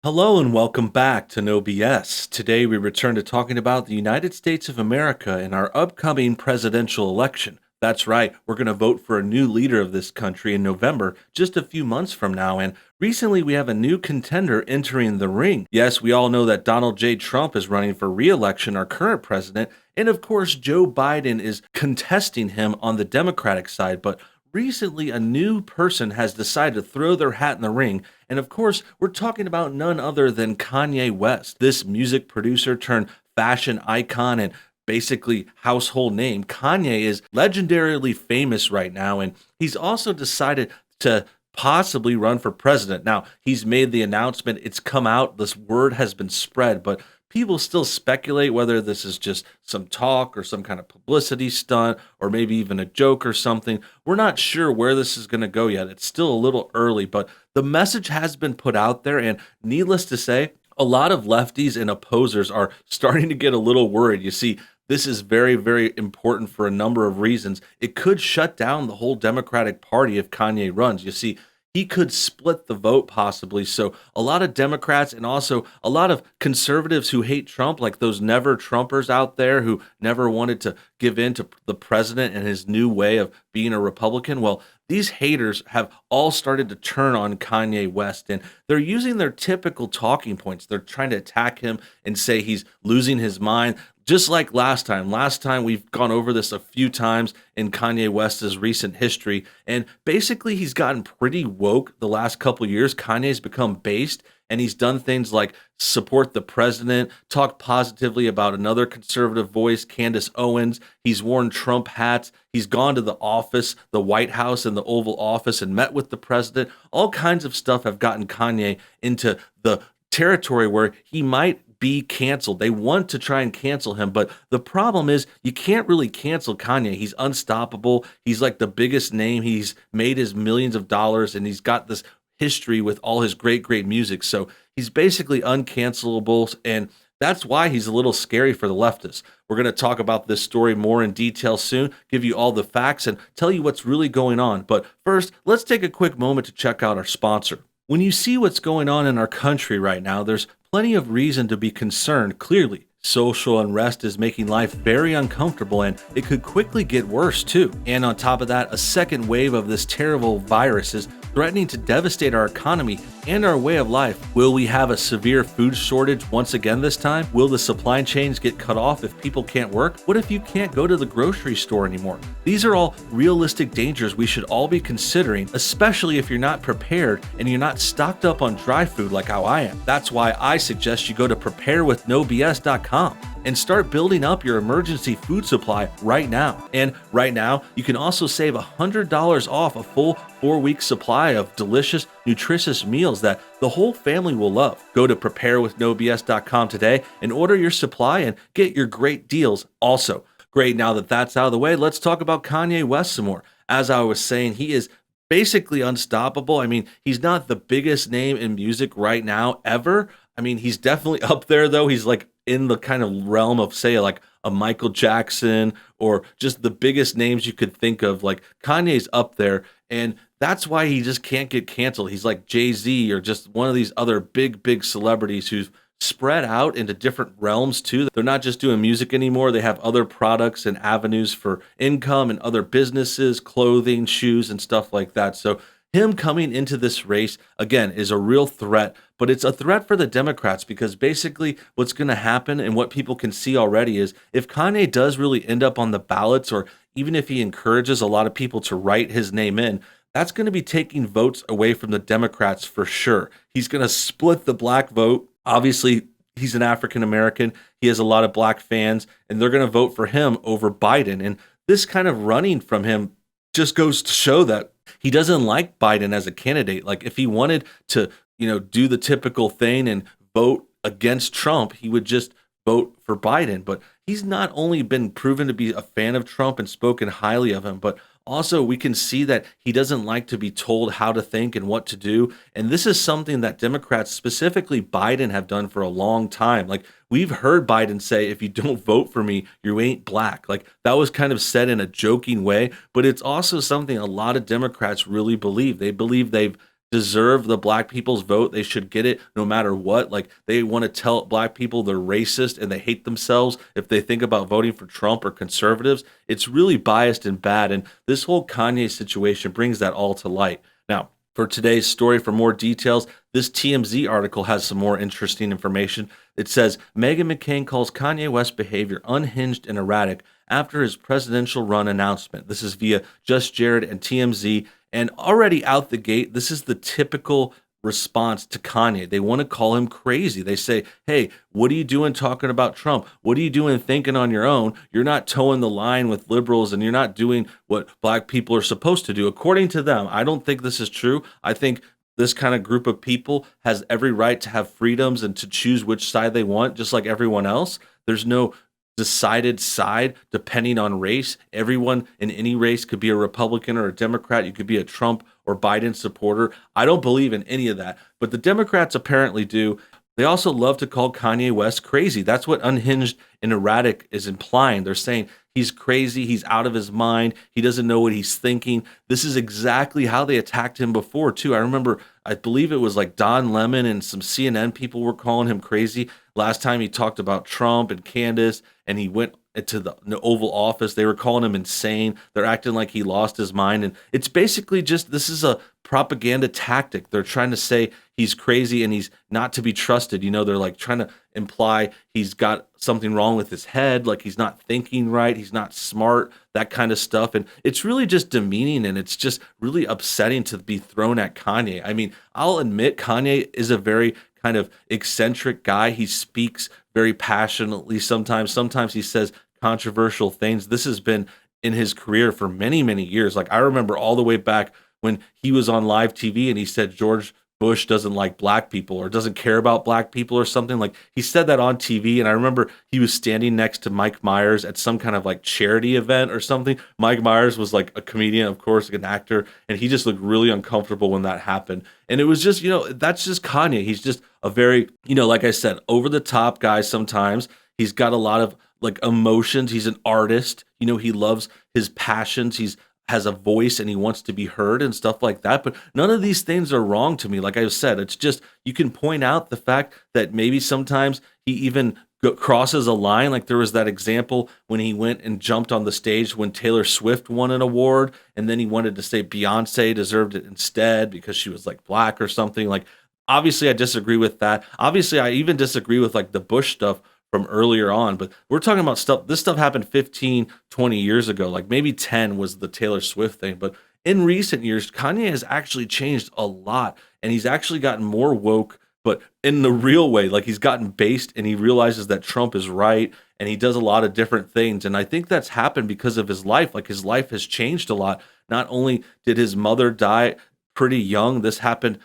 Hello and welcome back to NoBS. Today we return to talking about the United States of America and our upcoming presidential election. That's right, we're going to vote for a new leader of this country in November, just a few months from now. And recently we have a new contender entering the ring. Yes, we all know that Donald J. Trump is running for re election, our current president. And of course, Joe Biden is contesting him on the Democratic side. But recently, a new person has decided to throw their hat in the ring. And of course, we're talking about none other than Kanye West, this music producer turned fashion icon and basically household name. Kanye is legendarily famous right now, and he's also decided to possibly run for president. Now, he's made the announcement, it's come out, this word has been spread, but people still speculate whether this is just some talk or some kind of publicity stunt or maybe even a joke or something. We're not sure where this is going to go yet. It's still a little early, but the message has been put out there. And needless to say, a lot of lefties and opposers are starting to get a little worried. You see, this is very, very important for a number of reasons. It could shut down the whole Democratic Party if Kanye runs. You see, he could split the vote possibly. So a lot of Democrats and also a lot of conservatives who hate Trump, like those never Trumpers out there who never wanted to give in to the president and his new way of being a Republican. Well, these haters have all started to turn on Kanye West, and they're using their typical talking points. They're trying to attack him and say he's losing his mind. Just like last time. Last time we've gone over this a few times in Kanye West's recent history. And basically, he's gotten pretty woke the last couple of years. Kanye's become based and he's done things like support the president, talk positively about another conservative voice, Candace Owens. He's worn Trump hats. He's gone to the office, the White House and the Oval Office, and met with the president. All kinds of stuff have gotten Kanye into the territory where he might be canceled. They want to try and cancel him, but the problem is you can't really cancel Kanye. He's unstoppable. He's like the biggest name. He's made his millions of dollars and he's got this history with all his great, great music. So he's basically uncancelable, and that's why he's a little scary for the leftists. We're going to talk about this story more in detail soon, give you all the facts, and tell you what's really going on. But first, let's take a quick moment to check out our sponsor. When you see what's going on in our country right now, there's plenty of reason to be concerned. Clearly, social unrest is making life very uncomfortable, and it could quickly get worse too. And on top of that, a second wave of this terrible virus is threatening to devastate our economy and our way of life. Will we have a severe food shortage once again this time? Will the supply chains get cut off if people can't work? What if you can't go to the grocery store anymore? These are all realistic dangers we should all be considering, especially if you're not prepared and you're not stocked up on dry food like how I am. That's why I suggest you go to preparewithnobs.com and start building up your emergency food supply right now. And right now, you can also save $100 off a full 4-week supply of delicious, nutritious meals that the whole family will love. Go to preparewithnobs.com today and order your supply and get your great deals also. Great, now that that's out of the way, let's talk about Kanye West some more. As I was saying, he is basically unstoppable. I mean, he's not the biggest name in music right now ever. I mean, he's definitely up there though. He's like in the kind of realm of, say, like a Michael Jackson or just the biggest names you could think of. Like Kanye's up there, and that's why he just can't get canceled. He's like Jay-Z or just one of these other big, big celebrities who've spread out into different realms too. They're not just doing music anymore. They have other products and avenues for income and other businesses, clothing, shoes, and stuff like that. So him coming into this race, again, is a real threat, but it's a threat for the Democrats because basically what's going to happen and what people can see already is if Kanye does really end up on the ballots, or even if he encourages a lot of people to write his name in, that's going to be taking votes away from the Democrats for sure. He's going to split the black vote. Obviously, he's an African American. He has a lot of black fans, and they're going to vote for him over Biden. And this kind of running from him just goes to show that he doesn't like Biden as a candidate. Like if he wanted to, do the typical thing and vote against Trump, he would just vote for Biden. But he's not only been proven to be a fan of Trump and spoken highly of him, but also we can see that he doesn't like to be told how to think and what to do. And this is something that Democrats, specifically Biden, have done for a long time. Like we've heard Biden say, if you don't vote for me, you ain't black. Like that was kind of said in a joking way, but it's also something a lot of Democrats really believe. They believe they've deserve the black people's vote. They should get it no matter what. Like they want to tell black people they're racist and they hate themselves if they think about voting for Trump or conservatives. It's really biased and bad. And this whole Kanye situation brings that all to light. Now, for today's story, for more details, this TMZ article has some more interesting information. It says Meghan McCain calls Kanye West's behavior unhinged and erratic after his presidential run announcement. This is via Just Jared and TMZ. And already out the gate, this is the typical response to Kanye. They want to call him crazy. They say, hey, what are you doing talking about Trump? What are you doing thinking on your own? You're not towing the line with liberals and you're not doing what black people are supposed to do. According to them, I don't think this is true. I think this kind of group of people has every right to have freedoms and to choose which side they want, just like everyone else. There's no decided side depending on race. Everyone in any race could be a Republican or a Democrat. You could be a Trump or Biden supporter. I don't believe in any of that, but the Democrats apparently do. They also love to call Kanye West crazy. That's what unhinged and erratic is implying. They're saying he's crazy, he's out of his mind, he doesn't know what he's thinking. This is exactly how they attacked him before, too. I remember, I believe it was like Don Lemon and some CNN people were calling him crazy. Last time he talked about Trump and Candace, and he went to the Oval Office, they were calling him insane. They're acting like he lost his mind. And it's basically just, this is a propaganda tactic. They're trying to say he's crazy and he's not to be trusted. You know, they're like trying to imply he's got something wrong with his head, like he's not thinking right, he's not smart, that kind of stuff. And it's really just demeaning and it's just really upsetting to be thrown at Kanye. I mean, I'll admit Kanye is a very kind of eccentric guy. He speaks very passionately sometimes. Sometimes he says controversial things. This has been in his career for many, many years. Like I remember all the way back when he was on live TV and he said George Bush doesn't like black people or doesn't care about black people or something. Like he said that on TV. And I remember he was standing next to Mike Myers at some kind of like charity event or something. Mike Myers was like a comedian, of course, like an actor. And he just looked really uncomfortable when that happened. And it was just, that's just Kanye. He's just a very, like I said, over the top guy sometimes. He's got a lot of like emotions. He's an artist. He loves his passions. He's has a voice and he wants to be heard and stuff like that. But none of these things are wrong to me. Like I said, it's just, you can point out the fact that maybe sometimes he even crosses a line. Like there was that example when he went and jumped on the stage when Taylor Swift won an award. And then he wanted to say Beyonce deserved it instead because she was like black or something. Like, obviously I disagree with that. Obviously I even disagree with like the Bush stuff from earlier on, but we're talking about stuff. This stuff happened 15, 20 years ago, like maybe 10 was the Taylor Swift thing. But in recent years, Kanye has actually changed a lot and he's actually gotten more woke, but in the real way. Like he's gotten based and he realizes that Trump is right and he does a lot of different things. And I think that's happened because of his life. Like his life has changed a lot. Not only did his mother die pretty young, this happened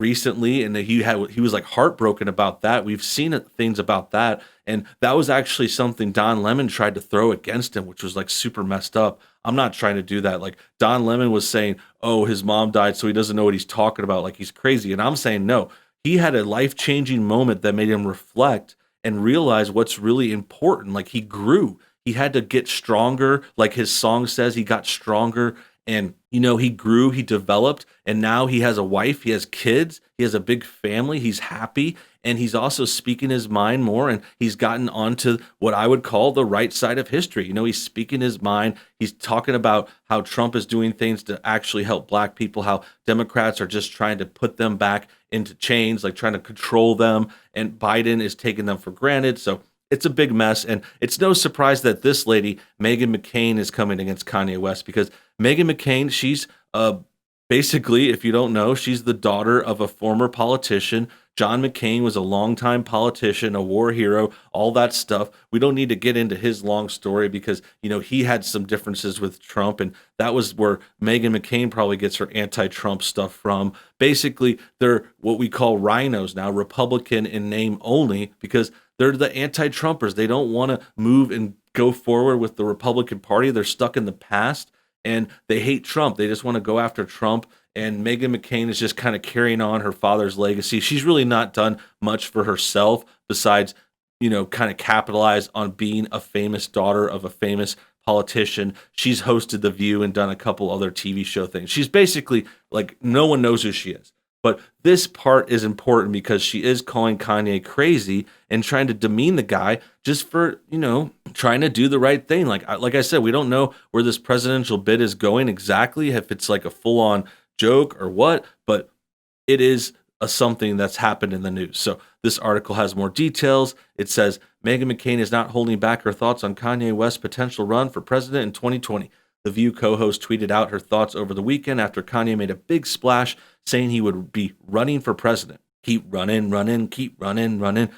recently and he was like heartbroken about that. We've seen things about that, and that was actually something Don Lemon tried to throw against him, which was like super messed up. I'm not trying to do that. Like Don Lemon was saying, oh, his mom died so he doesn't know what he's talking about, like he's crazy. And I'm saying no, he had a life-changing moment that made him reflect and realize what's really important. Like he grew, he had to get stronger, like his song says, he got stronger. And, he grew, he developed, and now he has a wife, he has kids, he has a big family, he's happy, and he's also speaking his mind more, and he's gotten onto what I would call the right side of history. He's speaking his mind. He's talking about how Trump is doing things to actually help black people, how Democrats are just trying to put them back into chains, like trying to control them, and Biden is taking them for granted. So it's a big mess, and it's no surprise that this lady, Meghan McCain, is coming against Kanye West because Meghan McCain, she's basically, if you don't know, she's the daughter of a former politician. John McCain was a longtime politician, a war hero, all that stuff. We don't need to get into his long story because, he had some differences with Trump, and that was where Meghan McCain probably gets her anti-Trump stuff from. Basically, they're what we call rhinos now, Republican in name only, because they're the anti-Trumpers. They don't want to move and go forward with the Republican Party. They're stuck in the past, and they hate Trump. They just want to go after Trump. And Meghan McCain is just kind of carrying on her father's legacy. She's really not done much for herself besides, kind of capitalize on being a famous daughter of a famous politician. She's hosted The View and done a couple other TV show things. She's basically like, no one knows who she is. But this part is important because she is calling Kanye crazy and trying to demean the guy just for, trying to do the right thing. Like I said, we don't know where this presidential bid is going exactly, if it's like a full on joke or what, but it is a something that's happened in the news. So this article has more details. It says Meghan McCain is not holding back her thoughts on Kanye West's potential run for president in 2020. The View co-host tweeted out her thoughts over the weekend after Kanye made a big splash saying he would be running for president. Keep running, running, keep running, running.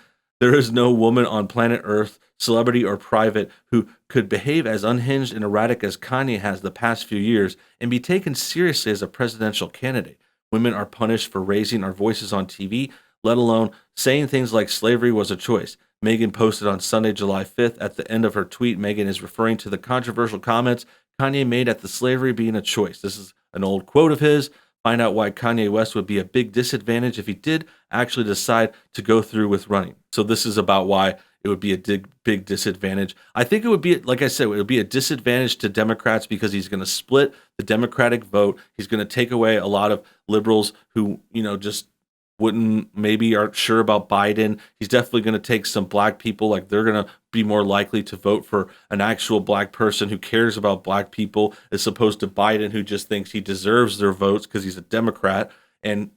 There is no woman on planet Earth, celebrity or private, who could behave as unhinged and erratic as Kanye has the past few years and be taken seriously as a presidential candidate. Women are punished for raising our voices on TV, let alone saying things like slavery was a choice. Meghan posted on Sunday, July 5th. At the end of her tweet, Meghan is referring to the controversial comments Kanye made at the slavery being a choice. This is an old quote of his. Find out why Kanye West would be a big disadvantage if he did actually decide to go through with running. So this is about why it would be a big disadvantage. I think it would be, like I said, it would be a disadvantage to Democrats because he's going to split the Democratic vote. He's going to take away a lot of liberals who, just maybe aren't sure about Biden. He's definitely going to take some black people, like they're going to be more likely to vote for an actual black person who cares about black people as opposed to Biden, who just thinks he deserves their votes because he's a Democrat. And,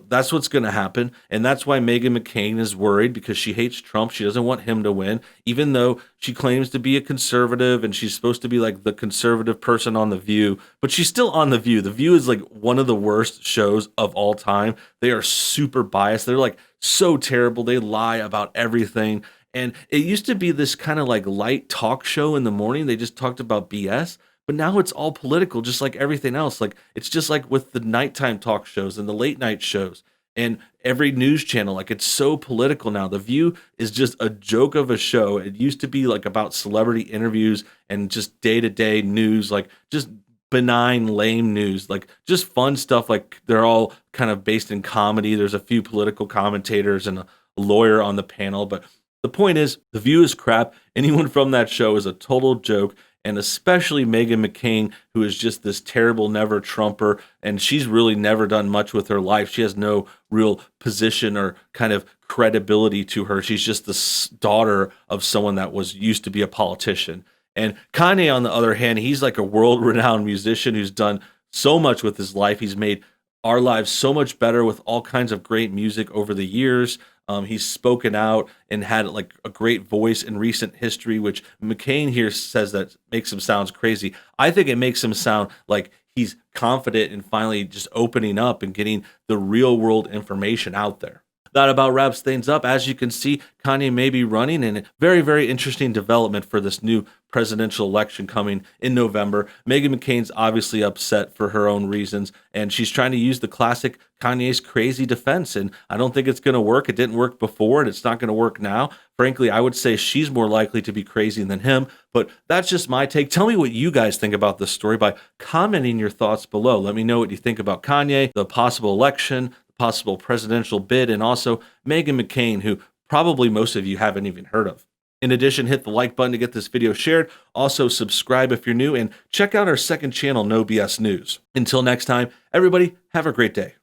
that's what's going to happen. And that's why Meghan McCain is worried, because she hates Trump. She doesn't want him to win, even though she claims to be a conservative and she's supposed to be like the conservative person on The View. But she's still on The View. The View is like one of the worst shows of all time. They are super biased. They're like so terrible. They lie about everything. And it used to be this kind of like light talk show in the morning. They just talked about BS. But now it's all political, just like everything else. Like it's just like with the nighttime talk shows and the late night shows and every news channel. Like it's so political now. The View is just a joke of a show. It used to be like about celebrity interviews and just day-to-day news, like just benign, lame news, like just fun stuff. Like they're all kind of based in comedy. There's a few political commentators and a lawyer on the panel. But the point is, The View is crap. Anyone from that show is a total joke. And especially Meghan McCain, who is just this terrible never Trumper, and she's really never done much with her life. She has no real position or kind of credibility to her. She's just the daughter of someone that was used to be a politician. And Kanye, on the other hand, he's like a world-renowned musician who's done so much with his life. He's made our lives so much better with all kinds of great music over the years. He's spoken out and had like a great voice in recent history, which McCain here says that makes him sound crazy. I think it makes him sound like he's confident in finally just opening up and getting the real world information out there. That about wraps things up. As you can see, Kanye may be running, and a very, very interesting development for this new presidential election coming in November. Meghan McCain's obviously upset for her own reasons, and she's trying to use the classic Kanye's crazy defense, and I don't think it's going to work. It didn't work before, and it's not going to work now. Frankly, I would say she's more likely to be crazy than him, but that's just my take. Tell me what you guys think about this story by commenting your thoughts below. Let me know what you think about Kanye, the possible election, possible presidential bid, and also Meghan McCain, who probably most of you haven't even heard of. In addition, hit the like button to get this video shared. Also, subscribe if you're new, and check out our second channel, NoBS News. Until next time, everybody, have a great day.